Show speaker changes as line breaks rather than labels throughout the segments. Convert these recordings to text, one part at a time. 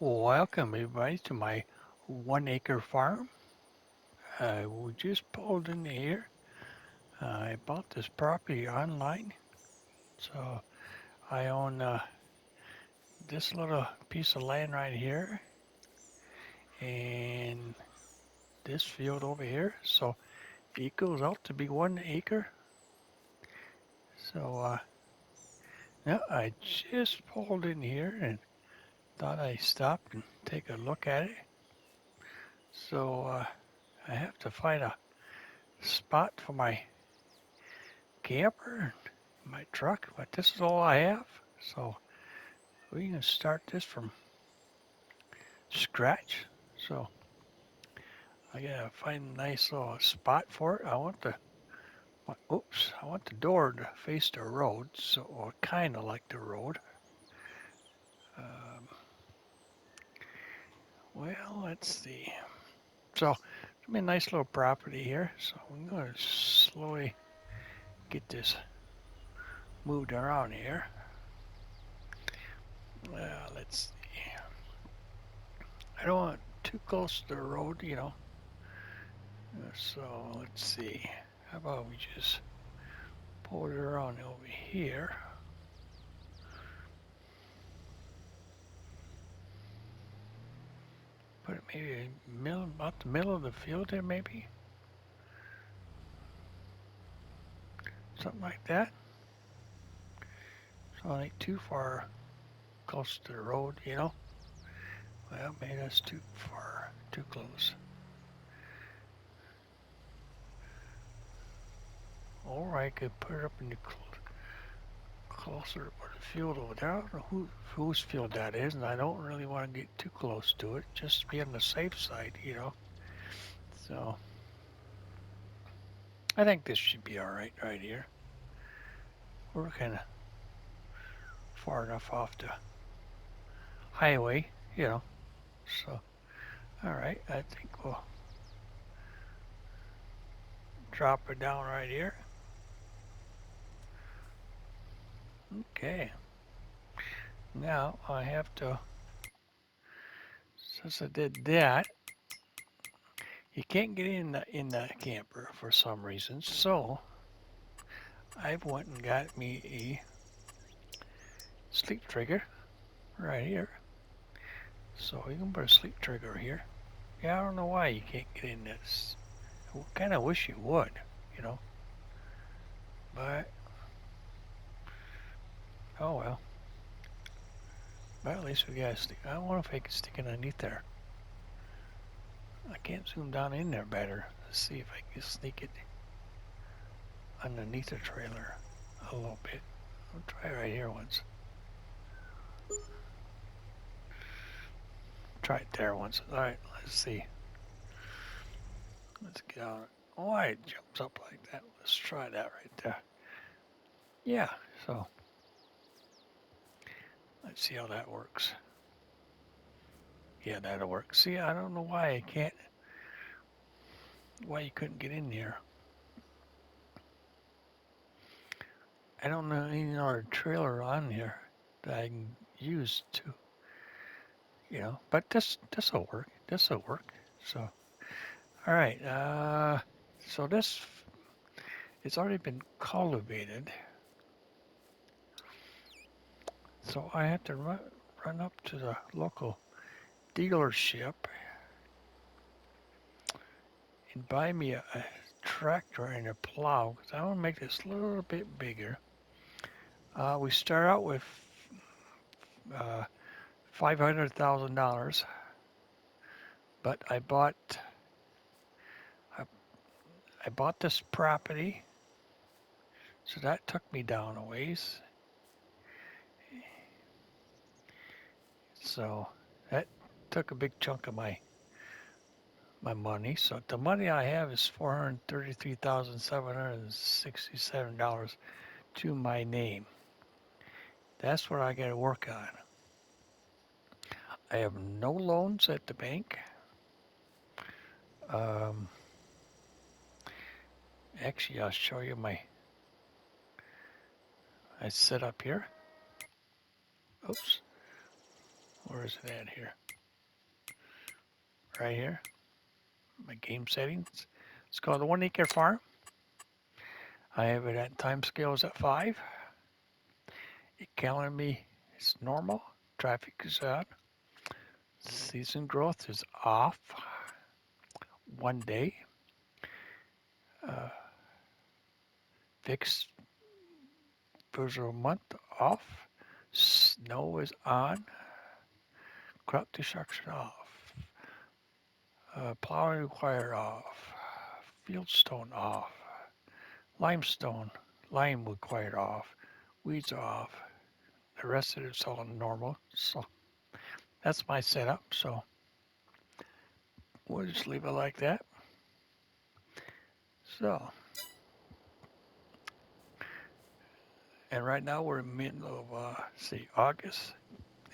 Welcome everybody to my 1 acre farm. We just pulled in here. I bought this property online. So I own this little piece of land right here and this field over here. So it equals out to be 1 acre. So yeah, I just pulled in here and thought I'd stop and take a look at it. So I have to find a spot for my camper and my truck, but this is all I have. So we can start this from scratch. So I gotta find a nice little spot for it. I want the door to face the road, so or kind of like the road. Um, well, let's see. So it's gonna be a nice little property here. So I'm gonna slowly get this moved around here. Let's see. I don't want too close to the road. So let's see. How about we just pull it around over here? Put it maybe about the middle of the field there, maybe something like that. So it ain't too far close to the road. Well, maybe that's too far, too close. Or I could put it up in the closer to the field over there. I don't know whose field that is, and I don't really want to get too close to it. Just be on the safe side. So I think this should be all right here. We're kind of far enough off the highway. So all right, I think we'll drop it down right here. Okay. Now I have to, since I did that, you can't get in the camper for some reason. So I went and got me a sleep trigger right here. So you can put a sleep trigger here. Yeah, I don't know why you can't get in this. I kind of wish you would. But oh well. But at least we got a stick. I wonder if I can stick it underneath there. I can't zoom down in there better. Let's see if I can sneak it underneath the trailer a little bit. I'll try right here once. Try it there once. All right, let's see. Let's get on it. Why it jumps up like that? Let's try that right there. Yeah, so let's see how that works. Yeah, that'll work. See, I don't know why I can't, why you couldn't get in here. I don't know any other trailer on here that I can use to. But this'll work. This'll work. So, all right. So it's already been cultivated. So I have to run up to the local dealership and buy me a tractor and a plow because I want to make this a little bit bigger. We start out with uh, $500,000, but I, I bought this property, so that took me down a ways. So that took a big chunk of my money. So the money I have is $433,767 to my name. That's what I got to work on. I have no loans at the bank. Um, Actually, I'll show you I set up here. Oops. Where is it at here? Right here. My game settings. It's called the 1 Acre Farm. I have it at time scales at 5. Economy is normal. Traffic is on. Season growth is off. 1 day. Uh, fixed for a month off. Snow is on. Crop destruction off. Plowing required off. Fieldstone off. Limestone. Lime required off. Weeds off. The rest of it's all normal. So that's my setup. So we'll just leave it like that. So, and right now we're in the middle of, August,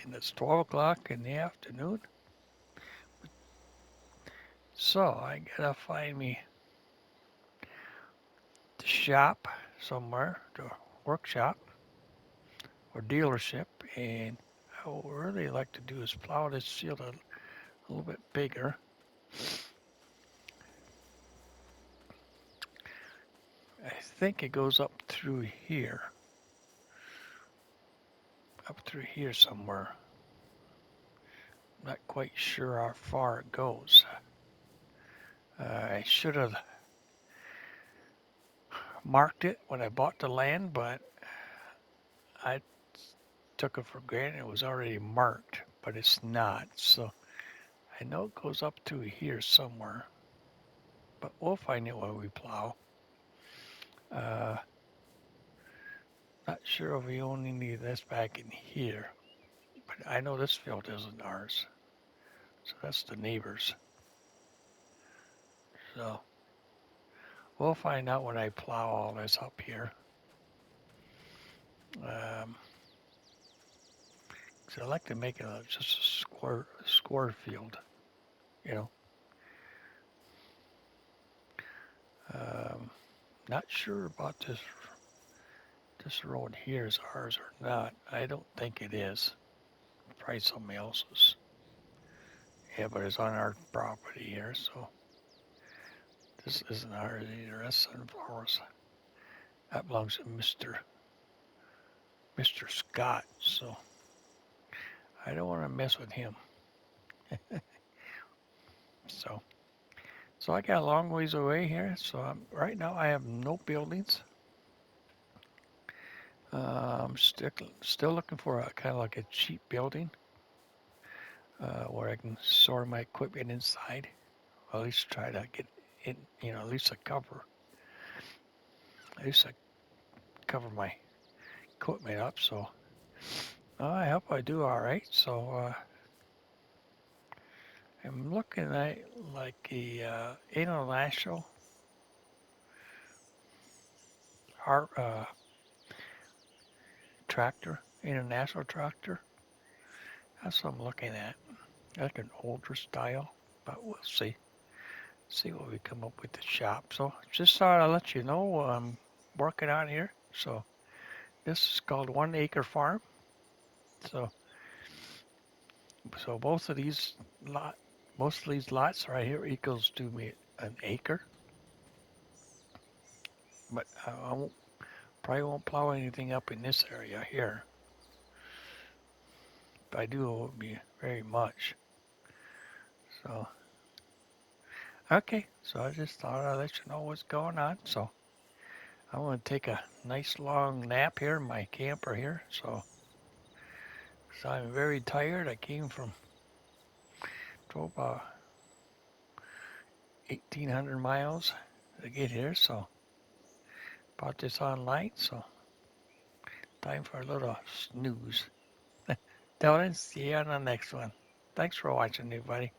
and it's 12 o'clock in the afternoon. So I gotta find me the shop somewhere, the workshop or dealership, and I would really like to do is plow this field a little bit bigger. I think it goes up through here somewhere. Not quite sure how far it goes. I should have marked it when I bought the land, but I took it for granted it was already marked, but it's not. So I know it goes up to here somewhere, but we'll find it when we plow. Uh, Not sure if we only need this back in here, but I know this field isn't ours. So that's the neighbors. So we'll find out when I plow all this up here. Um, so I like to make it just a square field, you know. Um, Not sure about this road here is ours or not. I don't think it is. Probably somebody else's. Yeah, but it's on our property here, so this isn't ours either. That's sunflowers. That belongs to Mr. Scott. So I don't want to mess with him. So I got a long ways away here. So right now I have no buildings. I'm still looking for a kind of like a cheap building where I can store my equipment inside. Or at least try to get in, at least I cover my equipment up. So I hope I do all right. So I'm looking at like a international our tractor, international tractor. That's what I'm looking at. Like an older style, but we'll see. See what we come up with the shop. So just thought I'd let you know I'm working on here. So this is called 1 Acre Farm. So both of these lot, most of these lots right here equals to me an acre. But probably won't plow anything up in this area here. If I do, it won't be very much. So okay, so I just thought I'd let you know what's going on. So I'm going to take a nice long nap here in my camper here. So I'm very tired. I came from drove about 1,800 miles to get here. So bought this online. So time for a little snooze. Till then, see you on the next one. Thanks for watching, everybody.